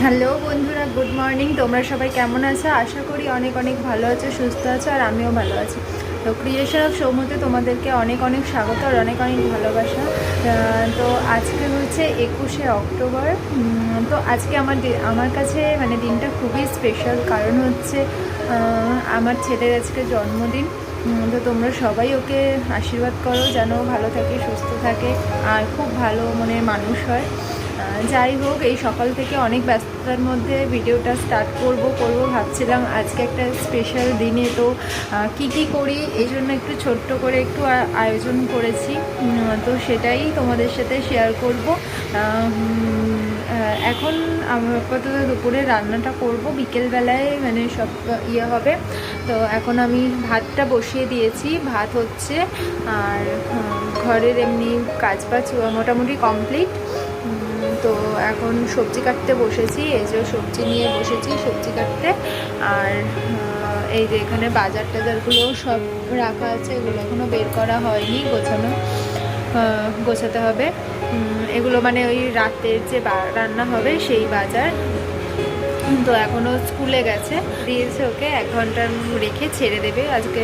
Hello বন্ধুরা, good morning. তোমরা সবাই কেমন আছো? আশা করি অনেক অনেক ভালো আছো, সুস্থ আছো, আর আমিও ভালো আছি। তো ক্রিয়েশন অফ সৌমতে তোমাদেরকে অনেক অনেক স্বাগত আর অনেক অনেক ভালোবাসা। তো আজকে হচ্ছে 21শে অক্টোবর। তো আজকে আমার কাছে মানে দিনটা খুবই স্পেশাল, কারণ হচ্ছে আমার ছেলের আজকে জন্মদিন। তো তোমরা সবাই ওকে আশীর্বাদ করো যেন ভালো থাকে, সুস্থ থাকে আর খুব ভালো মনের মানুষ হয়। যাই হোক, এই সকাল থেকে অনেক ব্যস্ততার মধ্যে ভিডিওটা স্টার্ট করব ভাবছিলাম আজকে একটা স্পেশাল দিনে তো কি করি, এই জন্য একটু ছোট্ট করে একটু আয়োজন করেছি। তো সেটাই তোমাদের সাথে শেয়ার করব। এখন আপাতত দুপুরে রান্নাটা করব, বিকেলবেলায় মানে সব হবে। তো এখন আমি ভাতটা বসিয়ে দিয়েছি, ভাত হচ্ছে, আর ঘরের এমনি কাজবাজ মোটামুটি কমপ্লিট। তো এখন সবজি কাটতে বসেছি, এই যে সবজি নিয়ে বসেছি সবজি কাটতে। আর এই যে এখানে বাজার টাজারগুলো সব রাখা আছে, এগুলো এখনও বের করা হয়নি, গোছাতে হবে। এগুলো মানে ওই রাতের যে রান্না হবে সেই বাজার। তো এখনও স্কুলে দিয়েছে ওকে 1 ঘন্টার রেখে ছেড়ে দেবে আজকে।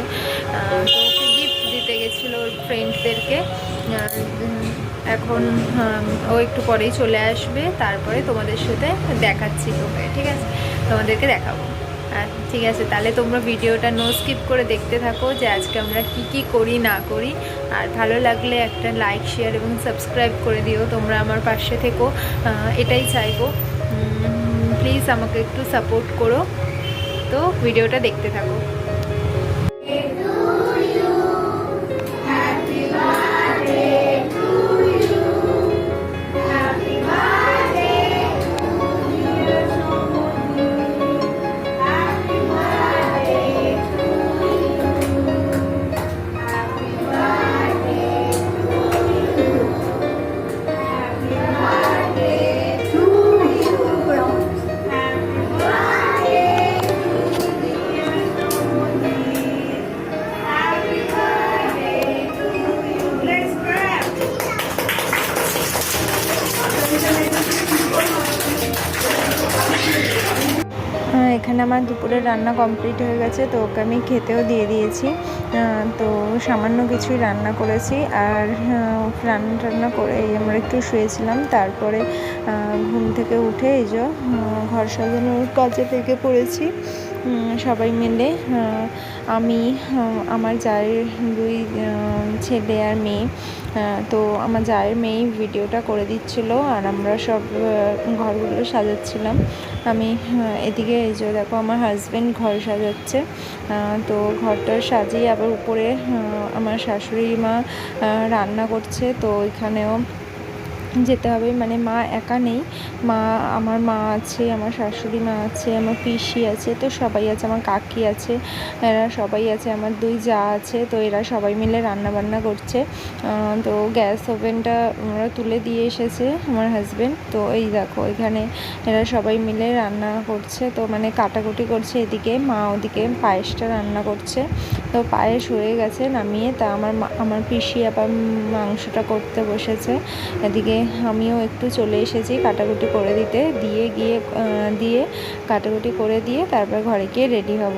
তো ওকে গিফট দিতে গেছিলো ওর ফ্রেন্ডদেরকে। এখন ও একটু পরেই চলে আসবে, তারপরে তোমাদের সাথে দেখাচ্ছি তোকে, ঠিক আছে? তোমাদেরকে দেখাবো। ঠিক আছে, তাহলে তোমরা ভিডিওটা নো স্কিপ করে দেখতে থাকো যে আজকে আমরা কি করি না করি। আর ভালো লাগলে একটা লাইক, শেয়ার এবং সাবস্ক্রাইব করে দিও। তোমরা আমার পাশে থেকো, এটাই চাইবো। প্লিজ আমাকে একটু সাপোর্ট করো। তো ভিডিওটা দেখতে থাকো। এখানে আমার দুপুরের রান্না কমপ্লিট হয়ে গেছে, তো ওকে আমি খেতেও দিয়ে দিয়েছি। তো সামান্য কিছুই রান্না করেছি, আর রান্না করে আমরা একটু শুয়েছিলাম। তারপরে ঘুম থেকে উঠে এই যে ঘর সাজানোর কাজে লেগে পড়েছি সবাই মিলে। আমি, আমার জায়ের 2 ছেলে আর মেয়ে। তো আমার জায়ের মেয়ে ভিডিওটা করে দিচ্ছিল, আর আমরা সব ঘরগুলো সাজাচ্ছিলাম। আমি এদিকে এই যে দেখো আমার হাজব্যান্ড ঘর সাজাচ্ছে। তো ঘরটা সাজিয়ে আবার উপরে আমার শাশুড়ি মা রান্না করছে। তো এখানেও যেতে হবে, মানে মা একা নেই, আমার মা আছে, আমার শাশুড়ি মা আছে, আমার পিসি আছে, তো সবাই আছে, আমার কাকি আছে, এরা সবাই আছে, আমার 2 জা আছে। তো এরা সবাই মিলে রান্না বান্না করছে। তো গ্যাস ওভেনটা ওরা তুলে দিয়ে এসেছে আমার হাজব্যান্ড। তো এই দেখো এখানে এরা সবাই মিলে রান্না করছে, তো মানে কাটাকুটি করছে। এদিকে মা ওদিকে পায়েসটা রান্না করছে। তো পায়েস হয়ে গেছে নামিয়ে, তা আমার পিসি আবার মাংসটা করতে বসেছে। এদিকে আমিও একটু চলে এসেছি কাটাকুটি করে দিয়ে কাটাকুটি করে দিয়ে তারপর ঘরে গিয়ে রেডি হব।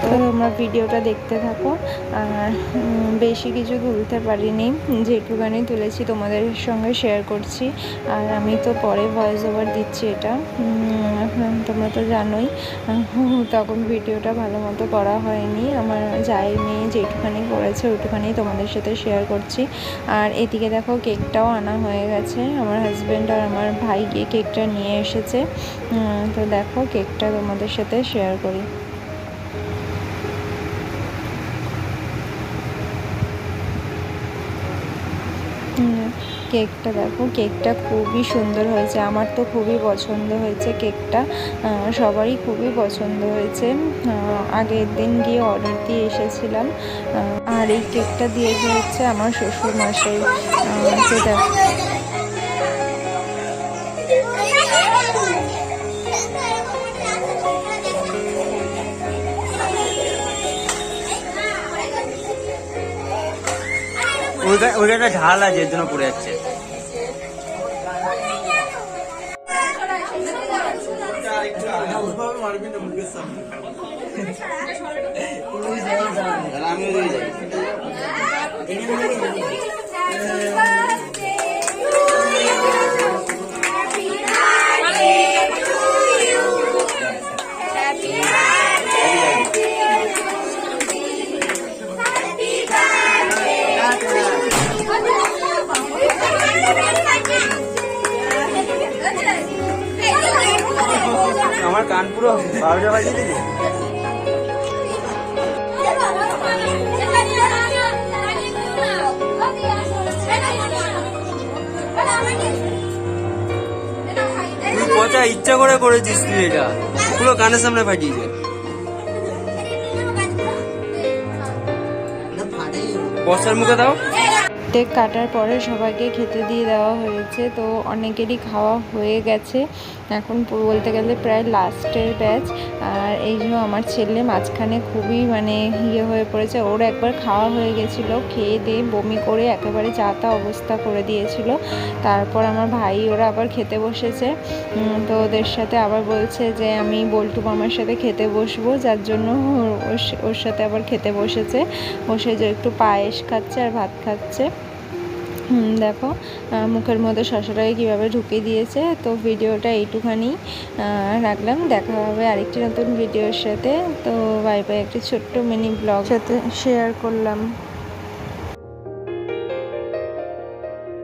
তো তোমরা ভিডিওটা দেখতে থাকো। আর বেশি কিছু তুলতে পারিনি, যেটুকানি তুলেছি তোমাদের সঙ্গে শেয়ার করছি। আর আমি তো পরে ভয়েস ওভার দিচ্ছি, এটা তোমরা তো জানোই। তখন ভিডিওটা ভালো মতো করা হয়নি। আমার জায়ের মেয়ে যেটুখানি করেছে ওইটুখানি তোমাদের সাথে শেয়ার করছি। আর এদিকে দেখো কেকটাও আনা হয়ে গেছে, আমার হাজব্যান্ড আর আমার ভাই গিয়ে কেকটা নিয়ে এসেছে। তো দেখো কেকটা তোমাদের সাথে শেয়ার করি। কেকটা দেখো, কেকটা খুবই সুন্দর হয়েছে, আমার তো খুবই পছন্দ হয়েছে কেকটা, সবারই খুবই পছন্দ হয়েছে। আগের দিন গিয়ে অর্ডার দিয়ে এসেছিলাম। আর এই কেকটা দিয়েছে হচ্ছে আমার শ্বশুর মশাই। তো দেখো ওইটা একটা ঢাল আছে, এর জন্য পড়ে যাচ্ছে। আমার কান পুরো 12টা বাজিয়ে দিলি। তুই পচা ইচ্ছা করে করেছিস তুই, এটা পুরো কানের সামনে ফাটিয়েছে। বর্ষার মুখে দাও। কেক কাটার পরে সবাইকে খেতে দিয়ে দেওয়া হয়েছে, তো অনেকেরই খাওয়া হয়ে গেছে। এখন বলতে গেলে প্রায় লাস্টের ব্যাচ। আর এই জন্য আমার ছেলে মাঝখানে খুবই মানে হয়ে পড়েছে। ওর একবার খাওয়া হয়ে গেছিলো, খেয়ে দিয়ে বমি করে একেবারে যাতা অবস্থা করে দিয়েছিল। তারপর আমার ভাই ওরা আবার খেতে বসেছে, তো ওদের সাথে আবার বলছে যে আমি বল্টু মামার সাথে খেতে বসবো, যার জন্য ওর সাথে আবার খেতে বসেছে। বসে যে একটু পায়েস খাচ্ছে আর ভাত খাচ্ছে। দেখো মুখের মধ্যে শশাটাকে কীভাবে ঢুকিয়ে দিয়েছে। তো ভিডিওটা এইটুখানি রাখলাম, দেখা হবে আরেকটি নতুন ভিডিওর সাথে। তো বাই বাই, একটি ছোট্ট মিনি ব্লগ সাথে শেয়ার করলাম।